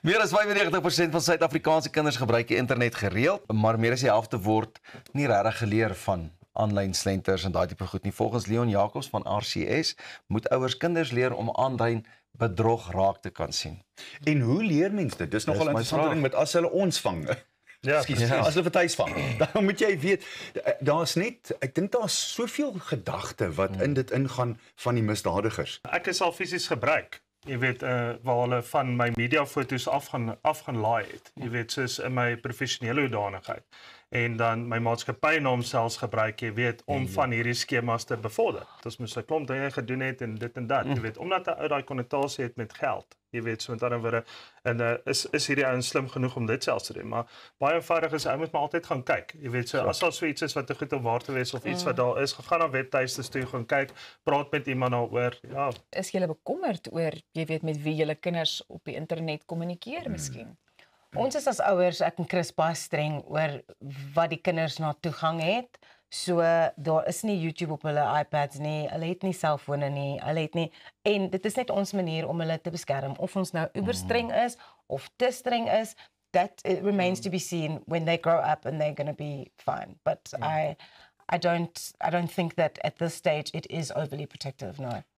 Meer as 95% van Suid-Afrikaanse kinders gebruik die internet gereeld, maar meer as die helfte word nie regtig geleer van aanlyn slenters en daai tipe goed nie. Volgens Leon Jacobs van RCS moet ouers kinders leer om aanlyn bedrog raak te kan sien. En hoe leer mens dit? Dis nogal 'n my interessante vraag. ding met as hulle ons vang. Ja, Ekskuus, as hulle vertuis vang. Dan moet jy weet, daar's net, ek dink daar's soveel gedagte wat in dit ingaan van die misdadigers. ek is al fisies gebruik. Jy weet, waar hulle van my mediafoto's af gaan laai het. Jy weet, soos in my professionele hoedanigheid. En dan my maatskappynaam selfs gebruik, jy weet, om van hierdie skemas te bevorder. Dit moes 'n klomp dinge gedoen het en dit en dat, jy weet, omdat 'n ou daai konnotasie het met geld. Jy weet, so met ander woorde, en is hierdie ouens slim genoeg om dit selfs te doen, maar baie eenvoudig is, ou moet maar altyd gaan kyk. Jy weet, so as daar so iets is wat te goed om waar te wees of iets wat daar is, gaan na webtuistes toe, gaan kyk, praat met iemand daaroor. Ja, Is julle bekommerd oor, jy weet, met wie julle kinders op die internet kommunikeer miskien? Ons is as ouers, ek en Chris, baie streng oor wat die kinders na toegang het. So daar is nie YouTube op hulle iPads nie, hulle het nie selfone nie, hulle het nie, en dit is net ons manier om hulle te beskerm. Of ons nou uber streng is of te streng is, that it remains to be seen when they grow up and they're going to be fine. But I don't think that at this stage it is overly protective, no.